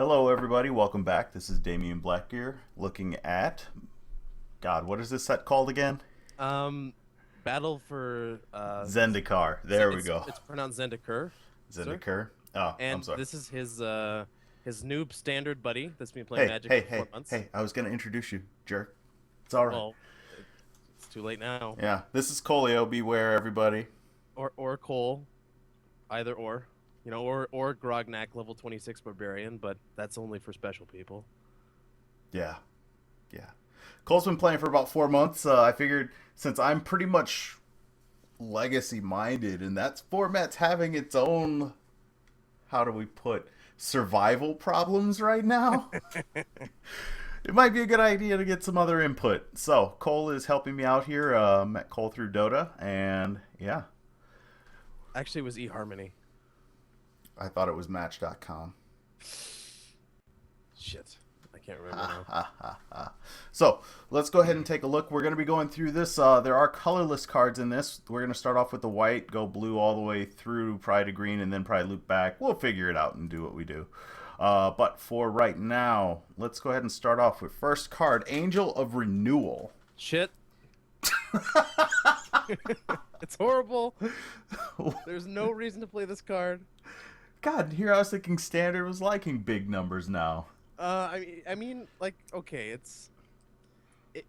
Hello, everybody. Welcome back. This is Damionblackgear looking at. God, what is this set called again? Um, Battle for Zendikar. There we it's go. it's pronounced Zendikar, sir. Zendikar. Oh, I'm And sorry. this is his noob standard buddy that's been playing Hey, Magic hey, for hey, 4 months. hey. I was going to introduce you, jerk. It's all right. Well, it's too late now. Yeah, this is Colio. Beware, everybody. Or Cole, either or, or Grognak level 26 barbarian, but that's only for special people. Yeah, yeah. Cole's been playing for about 4 months. I figured since I'm pretty much legacy minded and that format's having its own, how do we put, survival problems right now. It might be a good idea to get some other input. So Cole is helping me out here. Met Cole through Dota, and yeah, Actually, it was eHarmony. I thought it was Match.com. Shit, I can't remember now. So let's go ahead and take a look. We're going to be going through this. There are colorless cards in this. We're going to start off with the white, go blue all the way through, probably to green, and then probably loop back. We'll figure it out and do what we do. But for right now, let's go ahead and start off with first card, Angel of Renewal. Shit. It's horrible. There's no reason to play this card. God, here I was thinking Standard was liking big numbers now. Like, okay, it.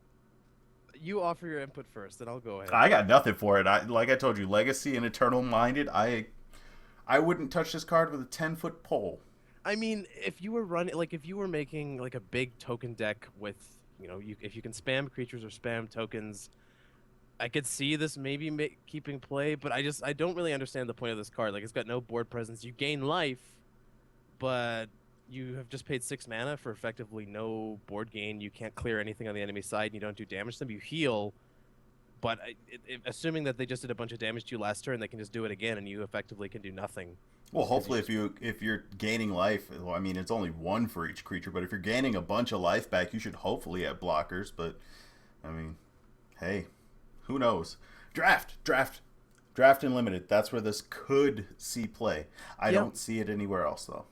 You offer your input first, then I'll go ahead. I got nothing for it. Like I told you, Legacy and Eternal Minded. I wouldn't touch this card with a 10-foot pole. I mean, if you were running, like, if you were making like a big token deck with, if you can spam creatures or spam tokens, I could see this maybe keeping play. But I don't really understand the point of this card. Like, it's got no board presence. You gain life, but you have just paid 6 mana for effectively no board gain. You can't clear anything on the enemy side, and you don't do damage to them. You heal, but assuming that they just did a bunch of damage to you last turn, they can just do it again, and you effectively can do nothing. Well, hopefully, if you're gaining life, well, I mean, it's only one for each creature. But if you're gaining a bunch of life back, you should hopefully have blockers. But I mean, hey, who knows? Draft and limited. That's where this could see play. I don't see it anywhere else though.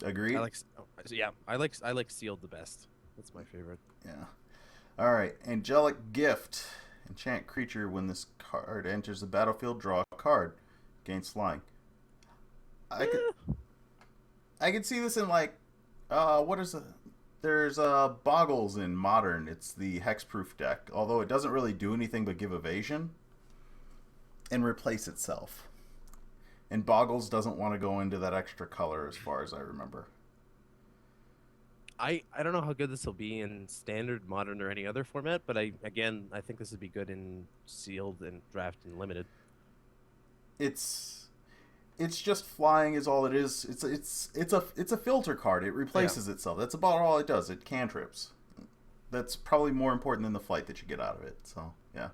Agreed. I like sealed the best. That's my favorite. Yeah. All right. Angelic Gift. Enchant creature. When this card enters the battlefield, draw a card. Gains flying. I could see this in like, what is it? There's Boggles in Modern. It's the hexproof deck. Although it doesn't really do anything but give evasion and replace itself. And Boggles doesn't want to go into that extra color as far as I remember. I don't know how good this will be in standard, modern, or any other format, but I think this would be good in sealed and draft and limited. It's just flying is all it is. It's a filter card. It replaces itself. That's about all it does. It cantrips. That's probably more important than the flight that you get out of it. So yeah.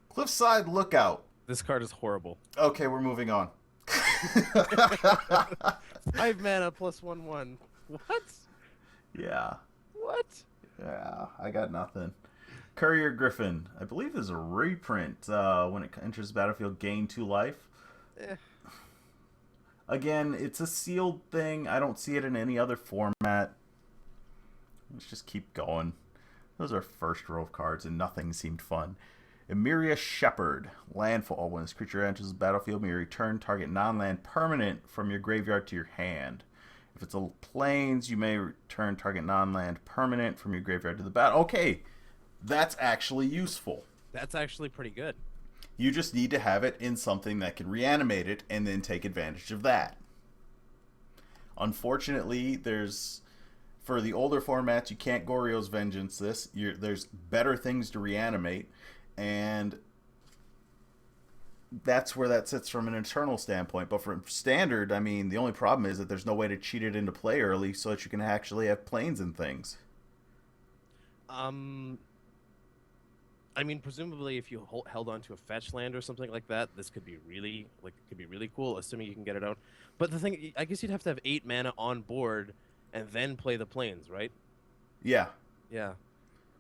Cliffside Lookout. This card is horrible. Okay, we're moving on. 5 mana plus 1/1. What? Yeah. What? Yeah, I got nothing. Courier Griffin. I believe there's a reprint. When it enters the battlefield, gain 2 life. Again, it's a sealed thing. I don't see it in any other format. Let's just keep going. Those are first row of cards, and nothing seemed fun. Emiria Shepherd. Landfall. When this creature enters the battlefield, may return target non-land permanent from your graveyard to your hand. If it's a plains, you may return target non-land permanent from your graveyard to the battle. Okay, that's actually useful. That's actually pretty good. You just need to have it in something that can reanimate it and then take advantage of that. Unfortunately, for the older formats, you can't Goryo's Vengeance this. There's better things to reanimate, and that's where that sits from an eternal standpoint. But from standard, I mean, the only problem is that there's no way to cheat it into play early so that you can actually have planes and things. I mean, presumably, if you held on to a fetch land or something like that, this could be really cool, assuming you can get it out. But the thing, I guess you'd have to have 8 mana on board and then play the planes, right? Yeah. Yeah.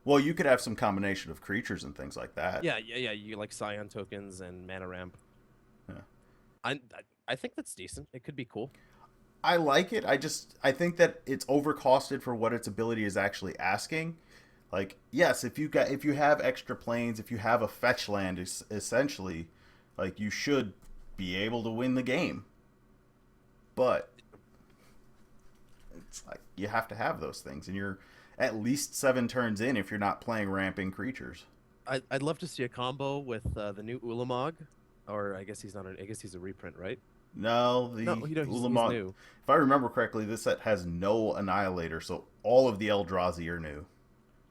Well, you could have some combination of creatures and things like that. Yeah. You like Scion tokens and mana ramp. Yeah. I think that's decent. It could be cool. I like it. I think that it's overcosted for what its ability is actually asking. Like, yes, if you have extra planes, if you have a fetch land, essentially, like you should be able to win the game. But it's like you have to have those things, and you're at least 7 turns in if you're not playing ramping creatures. I'd love to see a combo with the new Ulamog, or I guess he's not. I guess he's a reprint, right? No, No, the he's Ulamog. new. If I remember correctly, this set has no Annihilator, so all of the Eldrazi are new.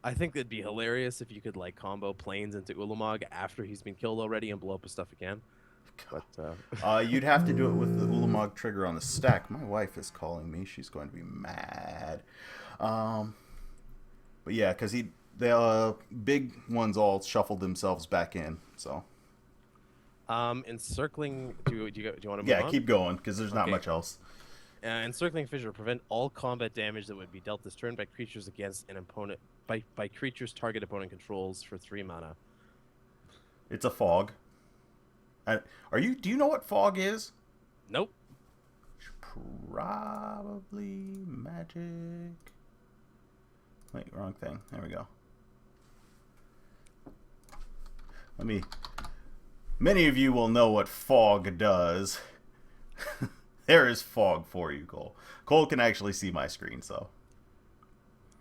I think it'd be hilarious if you could like combo planes into Ulamog after he's been killed already and blow up his stuff again. But You'd have to do it with the Ulamog trigger on the stack. My wife is calling me. She's going to be mad. Um, but yeah, because the big ones all shuffled themselves back in. So encircling. Do you want to move yeah, on? keep going because there's not Okay. much else. Encircling Fissure prevent all combat damage that would be dealt this turn by creatures against an opponent by creatures target opponent controls for 3 mana. It's a fog. Do you know what fog is? Nope. Probably magic. Wait, wrong thing. There we go. Many of you will know what fog does. There is fog for you, Cole. Cole can actually see my screen, so.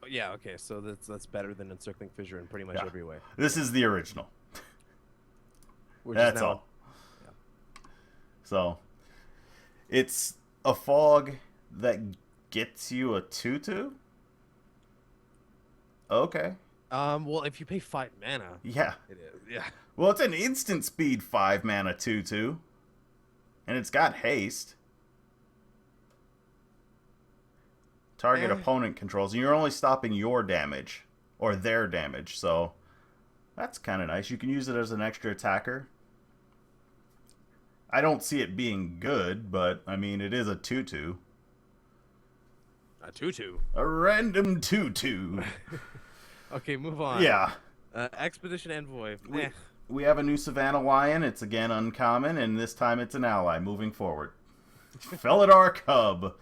Yeah. Okay. So that's better than Encircling Fissure in pretty much Yeah. every way. This is the original. Which That's is now, all. So, it's a fog that gets you a 2/2? Okay. Well, if you pay 5 mana, Yeah. it is. Yeah. Well, it's an instant speed 5 mana 2/2. And it's got haste. Target opponent controls. And you're only stopping your damage. Or their damage. So, that's kind of nice. You can use it as an extra attacker. I don't see it being good, but, I mean, it is a 2/2. A 2/2. A random 2/2. Okay, move on. Yeah. Expedition Envoy. We have a new Savannah Lion. It's again uncommon, and this time it's an ally moving forward. Felidar Cub.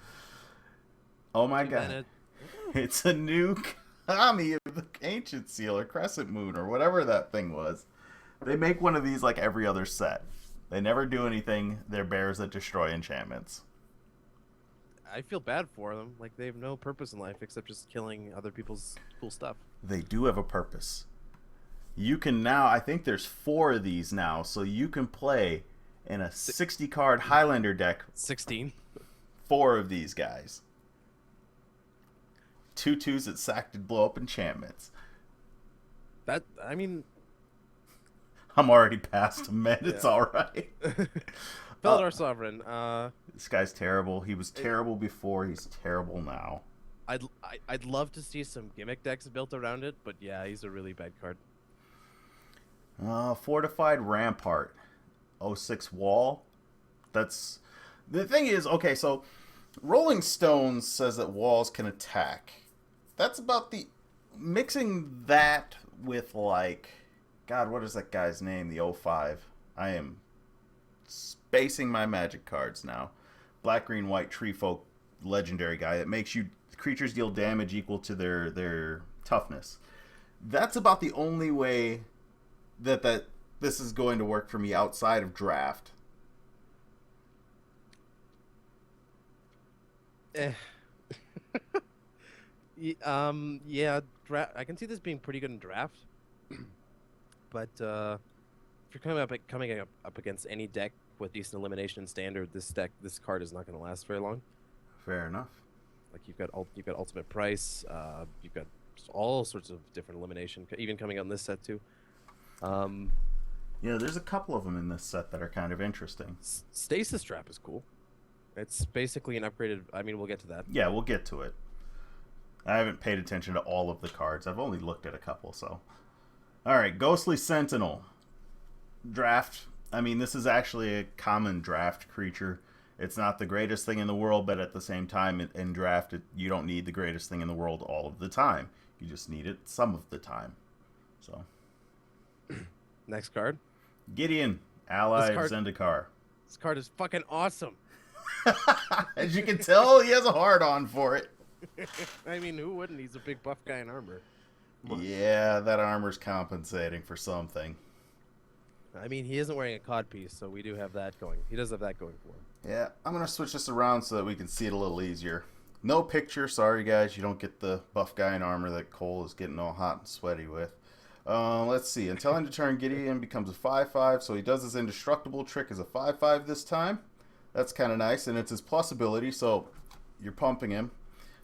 Oh my god. It's a new Kami of the Ancient Seal or Crescent Moon or whatever that thing was. They make one of these like every other set. They never do anything. They're bears that destroy enchantments. I feel bad for them. Like they have no purpose in life except just killing other people's cool stuff. They do have a purpose. You can now, I think there's 4 of these now, so you can play in a 60 card Highlander deck 16. 4 of these guys. 2/2s that sack to blow up enchantments. That, I mean, I'm already past him, man. It's alright. Felidar Sovereign. This guy's terrible. He was terrible before. He's terrible now. I'd love to see some gimmick decks built around it, but yeah, he's a really bad card. Fortified Rampart. 06 Wall. That's... The thing is, okay, so Rolling Stones says that walls can attack. That's about the... Mixing that with, like... God, what is that guy's name? The 05. I am spacing my magic cards now. Black, green, white, tree folk legendary guy that makes you... Creatures deal damage equal to their toughness. That's about the only way that this is going to work for me outside of draft. Yeah, draft. I can see this being pretty good in draft, but if you're coming up against any deck with decent elimination and standard, this card is not going to last very long. Fair enough. Like you've got Ultimate Price, you've got all sorts of different elimination, even coming out in this set too. Yeah, there's a couple of them in this set that are kind of interesting. Stasis Trap is cool. It's basically an upgraded. I mean, we'll get to that. Yeah, we'll get to it. I haven't paid attention to all of the cards. I've only looked at a couple, so. Alright, Ghostly Sentinel. Draft. I mean, this is actually a common draft creature. It's not the greatest thing in the world, but at the same time, in draft, you don't need the greatest thing in the world all of the time. You just need it some of the time. So. Next card. Gideon, ally of Zendikar. This card is fucking awesome. As you can tell, he has a hard-on for it. I mean, who wouldn't? He's a big buff guy in armor. Yeah, that armor's compensating for something. I mean, he isn't wearing a codpiece, so we do have that going. He does have that going for him. Yeah, I'm going to switch this around so that we can see it a little easier. No picture. Sorry, guys. You don't get the buff guy in armor that Cole is getting all hot and sweaty with. Let's see. Until end of turn, Gideon becomes a 5/5, so he does his indestructible trick as a 5/5 this time. That's kind of nice, and it's his plus ability, so you're pumping him.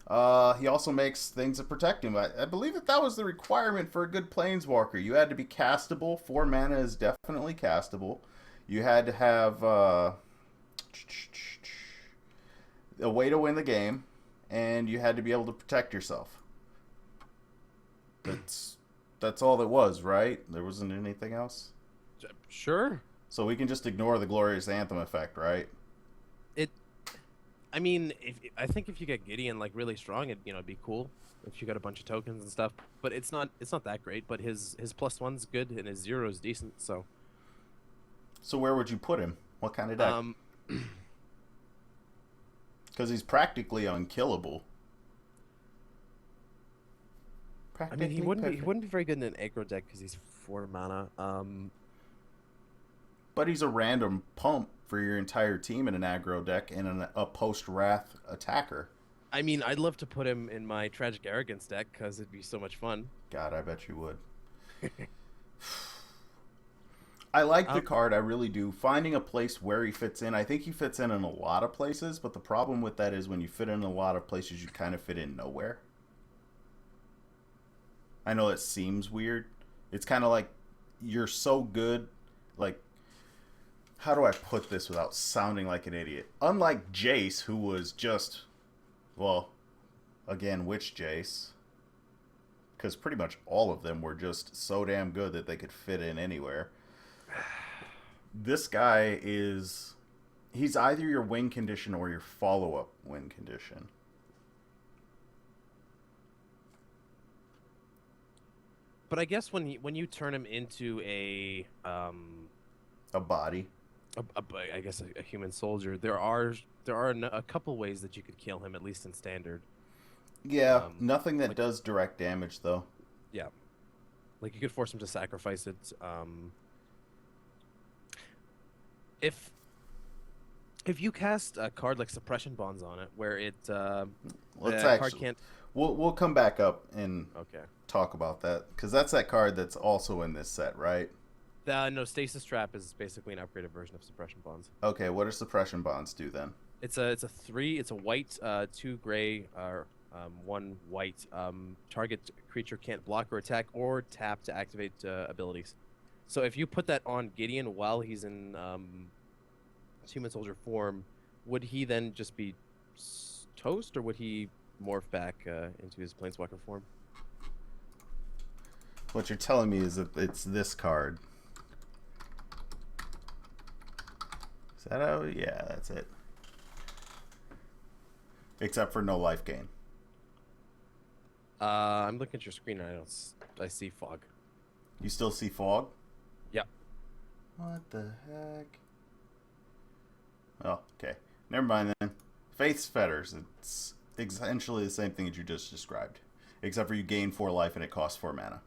He also makes things that protect him. I believe that was the requirement for a good Planeswalker. You had to be castable. 4 mana is definitely castable. You had to have a way to win the game, and you had to be able to protect yourself. That's all it was, right? There wasn't anything else? Sure. So we can just ignore the Glorious Anthem effect, right? I mean, I think if you get Gideon like really strong, it'd be cool if you got a bunch of tokens and stuff. But it's not that great. But his +1's good and his 0 is decent. So where would you put him? What kind of deck? Because he's practically unkillable. I mean, he wouldn't be very good in an aggro deck because he's 4 mana. But he's a random pump for your entire team in an aggro deck and a post-wrath attacker. I mean, I'd love to put him in my Tragic Arrogance deck because it'd be so much fun. God, I bet you would. I like the card, I really do. Finding a place where he fits in. I think he fits in a lot of places, but the problem with that is when you fit in a lot of places, you kind of fit in nowhere. I know it seems weird. It's kind of like you're so good, like, how do I put this without sounding like an idiot? Unlike Jace, who was just, well, again, which Jace? Because pretty much all of them were just so damn good that they could fit in anywhere. This guy he's either your win condition or your follow-up win condition. But I guess when you turn him into a body, I guess a human soldier, there are a couple ways that you could kill him, at least in standard. Yeah, nothing that does direct damage though. Yeah, like you could force him to sacrifice it. If you cast a card like Suppression Bonds on it, where card can't. We'll come back up and okay. Talk about that because that's that card that's also in this set, right? No, Stasis Trap is basically an upgraded version of Suppression Bonds. Okay, what do Suppression Bonds do then? It's a 3. It's a white, 2 gray, 1 white. Target creature can't block or attack or tap to activate abilities. So if you put that on Gideon while he's in human soldier form, would he then just be toast, or would he morph back into his planeswalker form? What you're telling me is that it's this card. Is that how? Yeah, that's it. Except for no life gain. I'm looking at your screen and I see fog. You still see fog? Yeah. What the heck? Oh, okay. Never mind then. Faith's Fetters. It's essentially the same thing that you just described. Except for you gain 4 life and it costs 4 mana.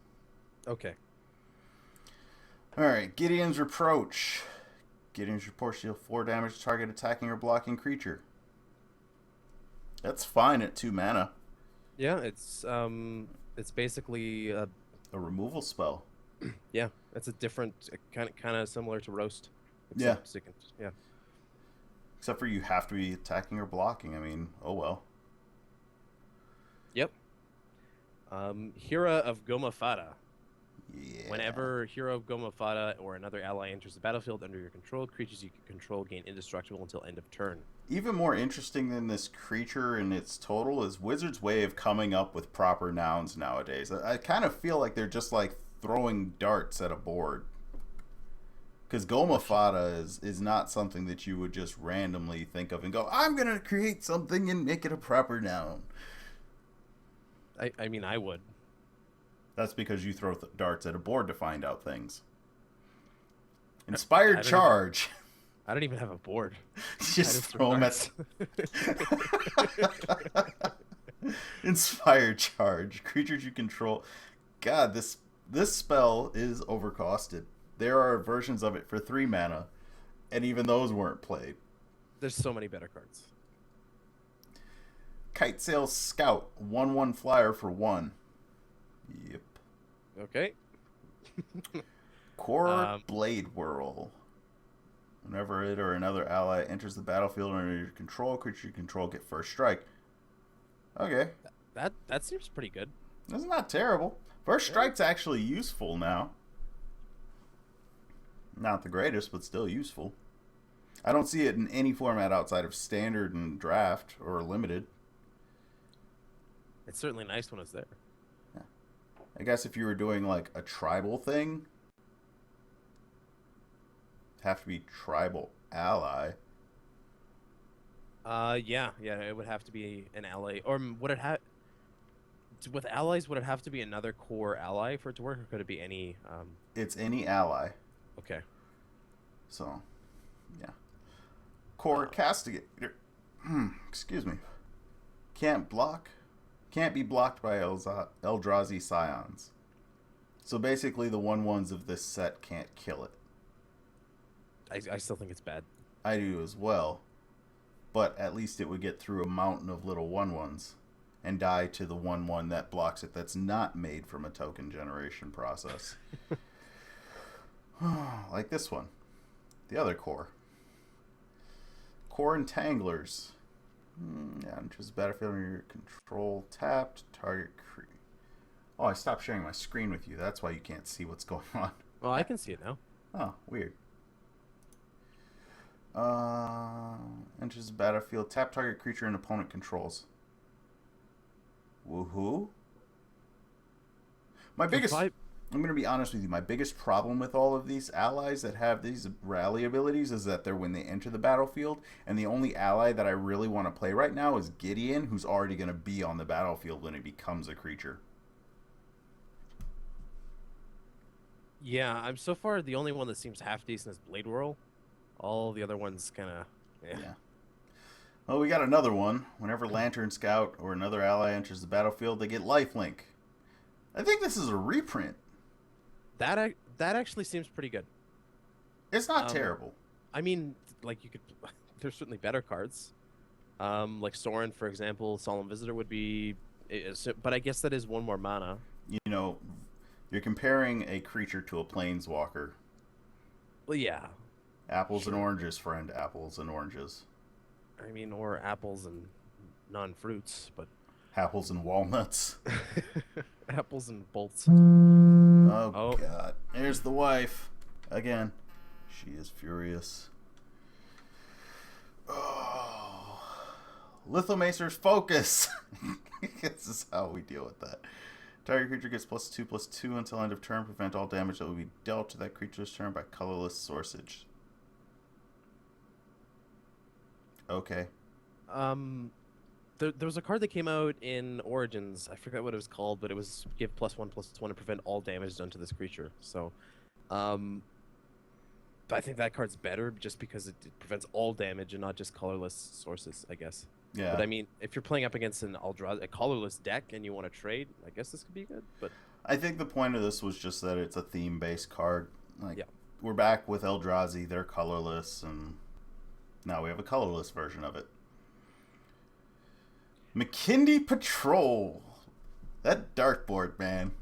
Okay. Alright, Gideon's Reproach. Gideon's Reproach deal 4 damage to target attacking or blocking creature. That's fine at 2 mana. Yeah, it's basically a removal spell. Yeah, it's a different kind of similar to Roast. Yeah. Yeah. Except for you have to be attacking or blocking. I mean, oh well. Yep. Hera of Goma Fata. Yeah. Whenever Hero of Goma Fata or another ally enters the battlefield under your control, creatures you can control gain indestructible until end of turn. Even more interesting than this creature and its total is Wizards' way of coming up with proper nouns nowadays. I kind of feel like they're just like throwing darts at a board. Because Goma Fata is not something that you would just randomly think of and go, I'm going to create something and make it a proper noun. I mean, I would. That's because you throw darts at a board to find out things. Inspired Charge. I don't even have a board. Just throw them at... Inspire Charge. Creatures you control. God, this spell is overcosted. There are versions of it for 3 mana, and even those weren't played. There's so many better cards. Kitesail Scout. 1/1 flyer for 1. Yep. Okay. Core Blade Whirl. Whenever it or another ally enters the battlefield under your control, creature you control get first strike. Okay. That seems pretty good. That's not terrible. First strike's actually useful now. Not the greatest, but still useful. I don't see it in any format outside of standard and draft or limited. It's certainly nice when it's there. Yeah. I guess if you were doing like a tribal thing, it'd have to be tribal ally. Yeah, it would have to be an ally, or would it have? With allies, would it have to be another core ally for it to work, or could it be any? It's any ally. Okay. So, yeah. Core Castigator. Excuse me. Can't be blocked by Eldrazi Scions. So basically, the 1/1s of this set can't kill it. I still think it's bad. I do as well. But at least it would get through a mountain of little 1/1s and die to the 1/1 that blocks it that's not made from a token generation process. Like this one. The other core. Core Entanglers. Yeah, enters the battlefield under your control. Tapped. Target creature. Oh, I stopped sharing my screen with you. That's why you can't see what's going on. Well, I can see it now. Oh, weird. Enters the battlefield. Tap target creature and opponent controls. Woohoo. I'm going to be honest with you. My biggest problem with all of these allies that have these rally abilities is that they're when they enter the battlefield, and the only ally that I really want to play right now is Gideon, who's already going to be on the battlefield when he becomes a creature. Yeah, I'm so far the only one that seems half decent is Blade Whirl. All the other ones kind of yeah. Well, we got another one. Whenever Lantern Scout or another ally enters the battlefield, they get lifelink. I think this is a reprint. That actually seems pretty good. It's not terrible. I mean, like you could. There's certainly better cards. Like Sorin, for example, Solemn Visitor would be, but I guess that is 1 more mana. You know, you're comparing a creature to a planeswalker. Well, yeah. Apples and oranges, friend. Apples and oranges. I mean, or apples and non-fruits, but... Apples and walnuts. Apples and bolts. Oh, God. There's the wife. Again. She is furious. Oh. Lithomacer's Focus. This is how we deal with that. Target creature gets +2/+2 until end of turn. Prevent all damage that will be dealt to that creature's turn by colorless sourcage. Okay. There was a card that came out in Origins. I forgot what it was called, but it was give +1/+1 to prevent all damage done to this creature. So, but I think that card's better just because it prevents all damage and not just colorless sources, I guess. Yeah. But I mean, if you're playing up against a colorless deck and you want to trade, I guess this could be good. But I think the point of this was just that it's a theme-based card. Like, yeah. We're back with Eldrazi. They're colorless, and now we have a colorless version of it. McKindy Patrol. That dartboard, man.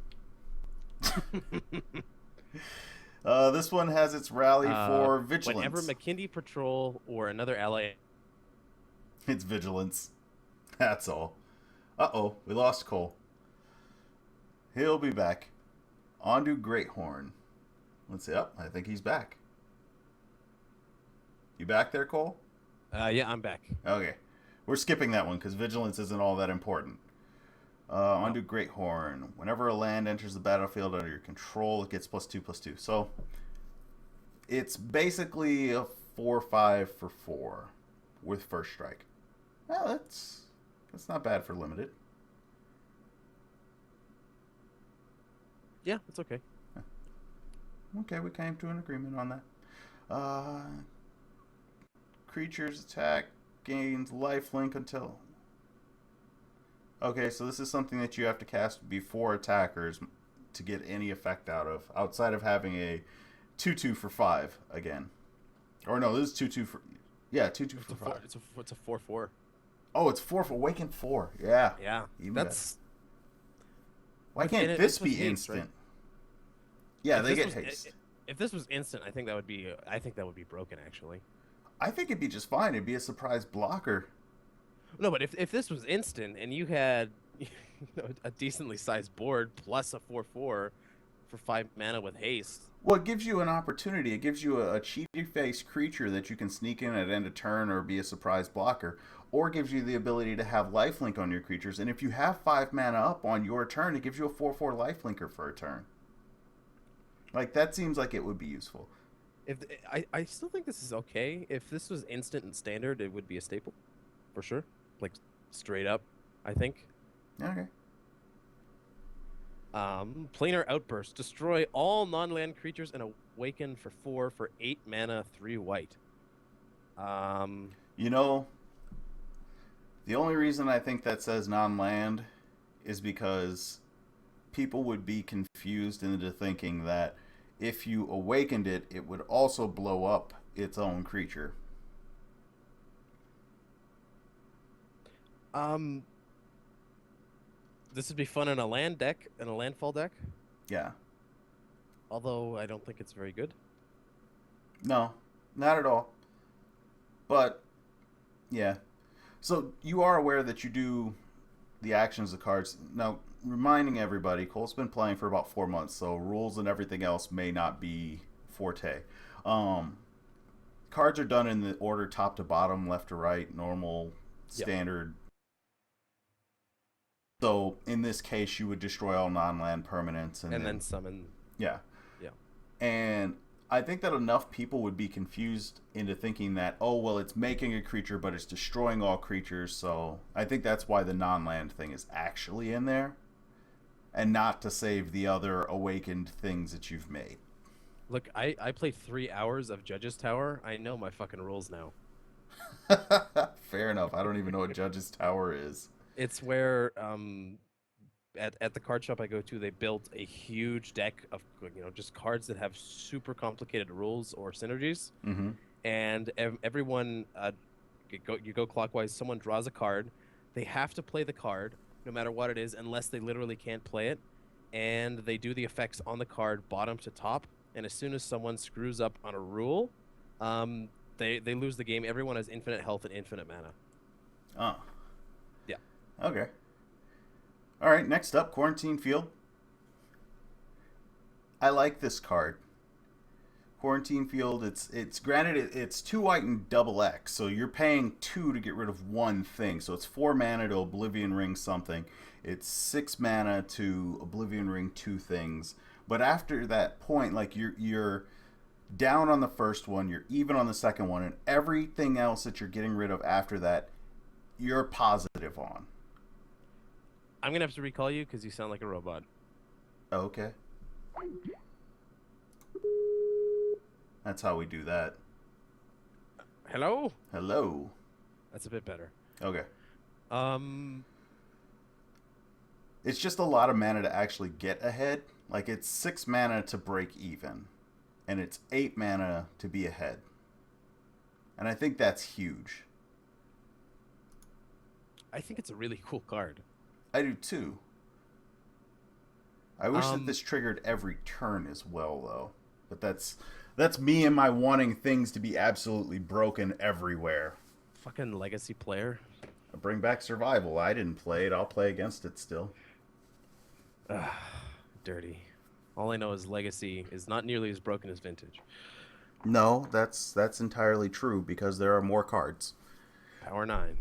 This one has its rally for Vigilance. Whenever McKindy Patrol or another ally... It's Vigilance. That's all. Uh-oh, we lost Cole. He'll be back. Ondu Greathorn. Let's see. Oh, I think he's back. You back there, Cole? Yeah, I'm back. Okay. We're skipping that one because Vigilance isn't all that important. Ondu Greathorn. Whenever a land enters the battlefield under your control, it gets +2/+2. So it's basically a 4/5 for 4 with first strike. Well, that's not bad for limited. Yeah, it's okay. Okay, we came to an agreement on that. creature's attack gains lifelink until... Okay, so this is something that you have to cast before attackers to get any effect out of, outside of having a 2/2 for 5 again. Or no, this is 2/2 for... Yeah, 2/2 for 5. It's a 4/4. Oh, it's 4 for Awakened 4. Yeah. Yeah, Even that's... better. Why can't this be haste, instant? right? Yeah, If they this get was- haste. If this was instant, I think that would be broken actually. I think it'd be just fine. It'd be a surprise blocker. No, but if this was instant and you had a decently sized board plus a 4/4 for 5 mana with haste. Well, it gives you an opportunity. It gives you a cheaty-faced creature that you can sneak in at end of turn or be a surprise blocker, or gives you the ability to have lifelink on your creatures. And if you have 5 mana up on your turn, it gives you a 4/4 lifelinker for a turn. Like, that seems like it would be useful. If I still think this is okay. If this was instant and standard, it would be a staple, for sure. Like straight up, I think. Okay. Planar Outburst. Destroy all non-land creatures and awaken for 4 for 8 mana, 3 white. You know, the only reason I think that says non-land is because people would be confused into thinking that if you awakened it, it would also blow up its own creature. This would be fun in a land deck, in a landfall deck. Yeah. Although I don't think it's very good. No, not at all. But, yeah. So, you are aware that you do the actions of cards. Now, reminding everybody, Cole's been playing for about 4 months, so rules and everything else may not be forte. Cards are done in the order top to bottom, left to right, normal, standard. So, in this case, you would destroy all non-land permanents. And then summon. Yeah. Yeah. And I think that enough people would be confused into thinking that, oh, well, it's making a creature, but it's destroying all creatures. So I think that's why the non-land thing is actually in there. And not to save the other awakened things that you've made. Look, I played 3 hours of Judge's Tower. I know my fucking rules now. Fair enough. I don't even know what Judge's Tower is. It's where at the card shop I go to, they built a huge deck of just cards that have super complicated rules or synergies. Mm-hmm. And everyone you go clockwise. Someone draws a card. They have to play the card no matter what it is, unless they literally can't play it. And they do the effects on the card bottom to top. And as soon as someone screws up on a rule, they lose the game. Everyone has infinite health and infinite mana. Oh. Yeah. Okay. All right, next up, Quarantine Field. I like this card. Quarantine Field, it's granted it's 2 white and double X, so you're paying 2 to get rid of one thing. So it's 4 mana to Oblivion Ring something. It's 6 mana to Oblivion Ring 2 things. But after that point, like you're down on the first one, you're even on the second one, and everything else that you're getting rid of after that, you're positive on. I'm gonna have to recall you because you sound like a robot. Okay. That's how we do that. Hello? Hello. That's a bit better. Okay. Um, It's just a lot of mana to actually get ahead. Like, it's 6 mana to break even. And it's 8 mana to be ahead. And I think that's huge. I think it's a really cool card. I do too. I wish that this triggered every turn as well, though. But that's me and my wanting things to be absolutely broken everywhere. Fucking legacy player. Bring back survival. I didn't play it. I'll play against it still. Dirty. All I know is legacy is not nearly as broken as vintage. No, that's entirely true because there are more cards. Power 9.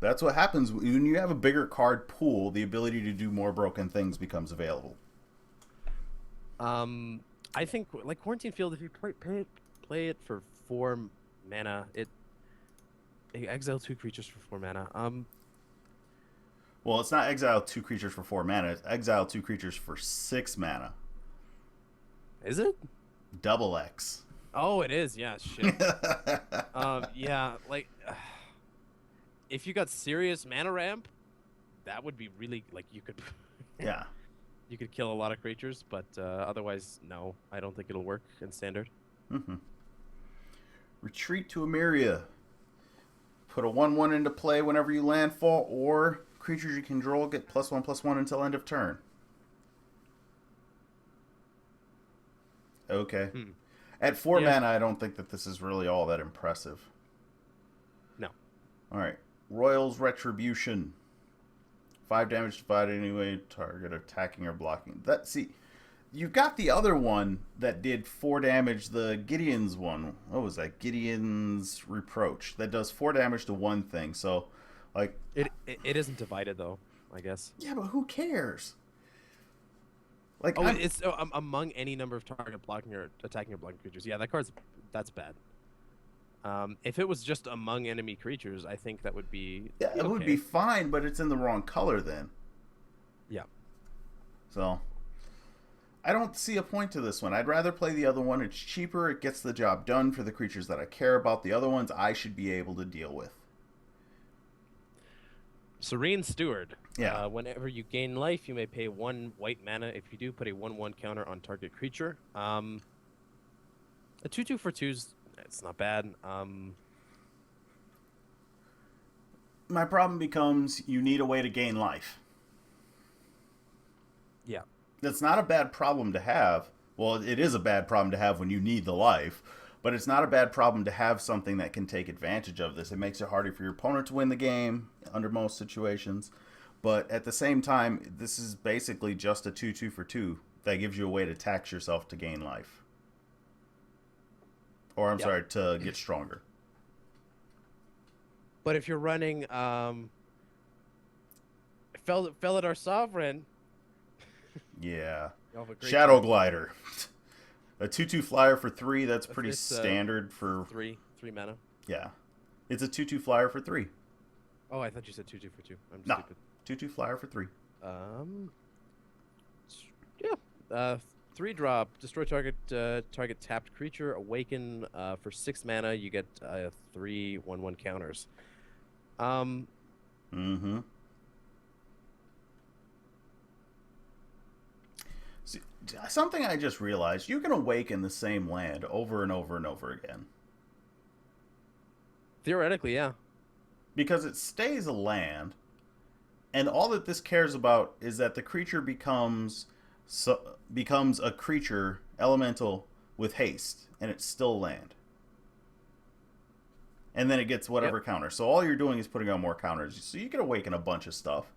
That's what happens when you have a bigger card pool. The ability to do more broken things becomes available. I think like Quarantine Field, if you play it for 4 mana, it exile 2 creatures for 4 mana. Well, it's not exile 2 creatures for 4 mana. It's exile 2 creatures for 6 mana. Is it? Double X. Oh, it is. Yeah, shit. Yeah, like if you got serious mana ramp, that would be really like you could Yeah. you could kill a lot of creatures, but otherwise, no, I don't think it'll work in standard. Mm-hmm. Retreat to Emeria. Put a 1/1 into play whenever you landfall, or creatures you control get +1/+1 until end of turn. Okay. Hmm. At 4 Yeah. mana, I don't think that this is really all that impressive. No. Alright. Royal's Retribution. 5 damage divided anyway, target attacking or blocking. See, you got the other one that did 4 damage, the Gideon's one. What was that? Gideon's Reproach. That does 4 damage to one thing. So, like... It isn't divided, though, I guess. Yeah, but who cares? Like, oh, it's among any number of target blocking or attacking or blocking creatures. Yeah, that's bad. If it was just among enemy creatures, I think that would be yeah, it would be fine, but it's in the wrong color then. Yeah. So, I don't see a point to this one. I'd rather play the other one. It's cheaper. It gets the job done for the creatures that I care about. The other ones I should be able to deal with. Serene Steward. Yeah. Whenever you gain life, you may pay 1 white mana. If you do, put a 1/1 counter on target creature. A 2/2 for 2's, it's not bad. My problem becomes you need a way to gain life. Yeah. That's not a bad problem to have. Well, it is a bad problem to have when you need the life, but it's not a bad problem to have something that can take advantage of this. It makes it harder for your opponent to win the game under most situations. But at the same time, this is basically just a 2/2 for 2 that gives you a way to tax yourself to gain life. Or, I'm sorry, to get stronger. But if you're running Felidar Sovereign... Yeah. Shadow Glider. A 2/2 flyer for 3, that's pretty standard for... 3 mana. Yeah. It's a 2/2 flyer for 3. Oh, I thought you said 2/2 for 2. I'm no. stupid. 2/2 flyer for 3. Yeah. 3-drop. Destroy target tapped creature. Awaken for 6 mana. You get 3 1/1 counters. Mm-hmm. See, something I just realized, you can awaken the same land over and over and over again. Theoretically, yeah. Because it stays a land, and all that this cares about is that the creature becomes a creature, elemental, with haste, and it's still land. And then it gets whatever counter. So all you're doing is putting on more counters. So you can awaken a bunch of stuff.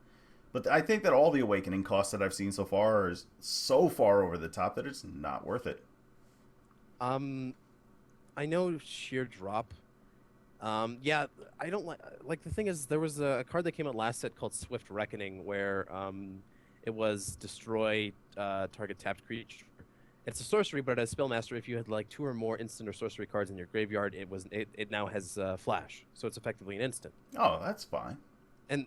But I think that all the awakening costs that I've seen so far is so far over the top that it's not worth it. I know sheer drop. Yeah, I don't like the thing is there was a card that came out last set called Swift Reckoning where it was destroy target tapped creature. It's a sorcery, but as Spellmaster, if you had like 2 or more instant or sorcery cards in your graveyard, it now has flash, so it's effectively an instant. Oh, that's fine. And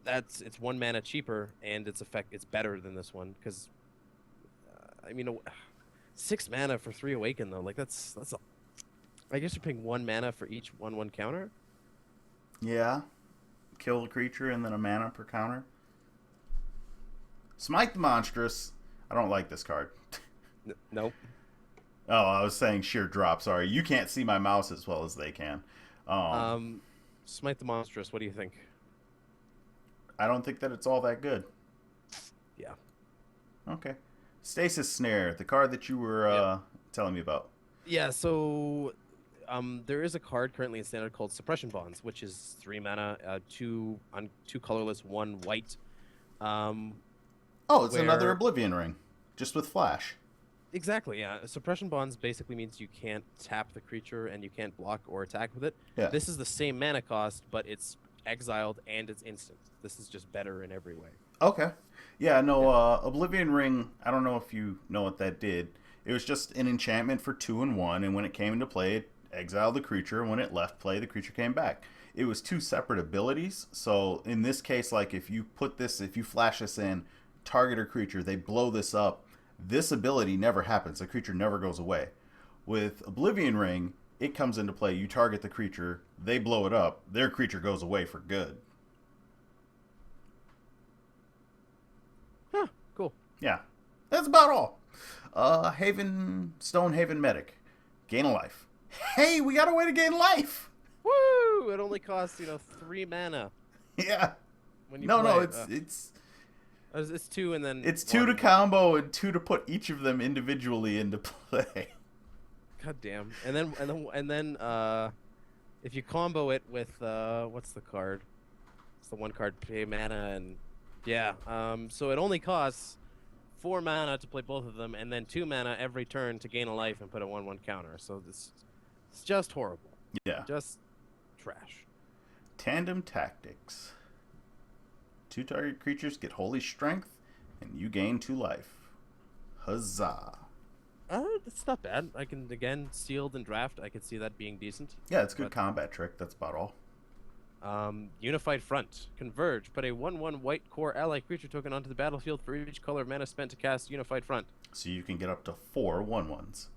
it's 1 mana cheaper, and it's better than this one because, 6 mana for 3 awaken though, like that's a. I guess you're paying 1 mana for each 1/1 counter. Yeah, kill the creature and then a mana per counter. Smite the Monstrous. I don't like this card. Nope. Oh, I was saying sheer drop. Sorry, you can't see my mouse as well as they can. Smite the Monstrous. What do you think? I don't think that it's all that good. Yeah. Okay. Stasis Snare, the card that you were telling me about. Yeah. So, there is a card currently in Standard called Suppression Bonds, which is 3 mana, 2 colorless, 1 white. It's another Oblivion Ring, just with flash. Exactly, yeah. Suppression Bonds basically means you can't tap the creature and you can't block or attack with it. Yeah. This is the same mana cost, but it's exiled and it's instant. This is just better in every way. Okay. Yeah, no, Oblivion Ring, I don't know if you know what that did. It was just an enchantment for 2 and 1, and when it came into play, it exiled the creature, and when it left play, the creature came back. It was 2 separate abilities, so in this case, like, if you flash this in, target a creature, they blow this up, this ability never happens. The creature never goes away. With Oblivion Ring, it comes into play. You target the creature, they blow it up, their creature goes away for good. Huh, cool. Yeah, that's about all. Stonehaven Medic. Gain a life. Hey, we got a way to gain life! Woo! It only costs, 3 mana. Yeah. When you No, play it's 2 and then... It's 2 to combo and 2 to put each of them individually into play. God damn. And then if you combo it with what's the card? It's the one card pay mana and yeah. So it only costs 4 mana to play both of them, and then 2 mana every turn to gain a life and put a 1/1 counter. So it's just horrible. Yeah. Just trash. Tandem Tactics. 2 target creatures get holy strength, and you gain 2 life. Huzzah. It's not bad. I can, again, sealed and draft. I could see that being decent. Yeah, it's a good combat trick. That's about all. Unified Front. Converge. Put a 1/1 white core ally creature token onto the battlefield for each color of mana spent to cast Unified Front. So you can get up to 4 1/1s.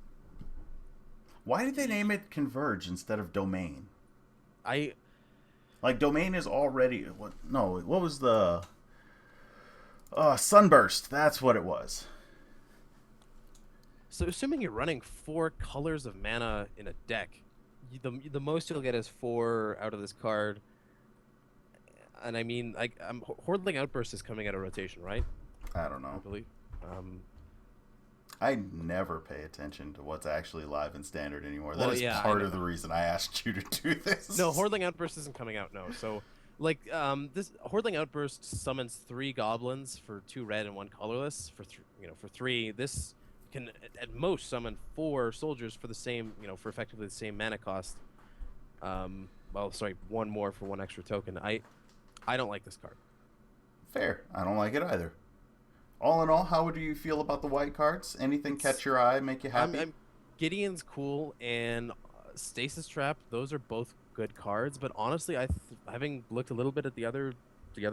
Why did they name it Converge instead of Domain? Like, Domain is already... what was the... Sunburst. That's what it was. So assuming you're running 4 colors of mana in a deck, the most you'll get is 4 out of this card. And I mean, Hordling Outburst is coming out of rotation, right? I don't know. I believe. I never pay attention to what's actually live in Standard anymore. Well, that is yeah, part of the reason I asked you to do this. No, Hordling Outburst isn't coming out, no. So, like, this Hordling Outburst summons 3 goblins for 2 red and 1 colorless. For 3, this can at most summon 4 soldiers for the same, for effectively the same mana cost. 1 more for 1 extra token. I don't like this card. Fair. I don't like it either. All in all, how would you feel about the white cards? Anything catch your eye, make you happy? Gideon's cool, and Stasis Trap, those are both good cards, but honestly, having looked a little bit at the other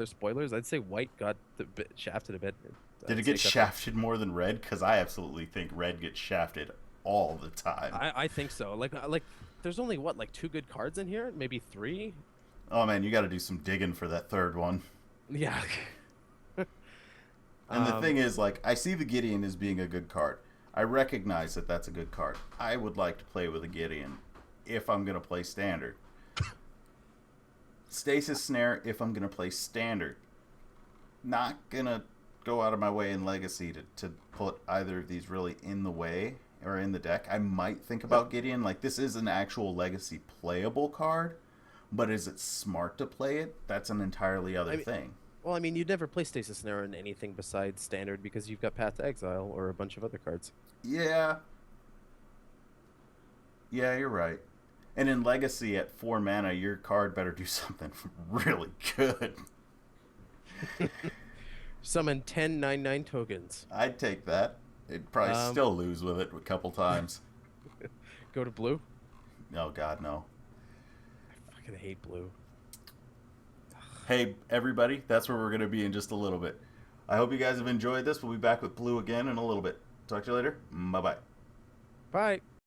spoilers, I'd say white got shafted a bit. Did it get shafted more than red? Because I absolutely think red gets shafted all the time. I think so. Like there's only, 2 good cards in here? Maybe 3? Oh, man, you got to do some digging for that third one. Yeah. And the thing is, I see the Gideon as being a good card. I recognize that that's a good card. I would like to play with a Gideon if I'm going to play Standard. Stasis Snare if I'm going to play Standard. Not going to go out of my way in Legacy to put either of these really in the way or in the deck. I might think about Gideon. This is an actual Legacy playable card, but is it smart to play it? That's an entirely other thing. Well, I mean, you'd never play Stasis Snare in anything besides Standard because you've got Path to Exile or a bunch of other cards. Yeah. Yeah, you're right. And in Legacy at 4 mana, your card better do something really good. Summon 10 9/9 tokens. I'd take that. It'd probably still lose with it a couple times. Go to blue? Oh, God, no. I fucking hate blue. Hey, everybody, that's where we're going to be in just a little bit. I hope you guys have enjoyed this. We'll be back with blue again in a little bit. Talk to you later. Bye-bye. Bye.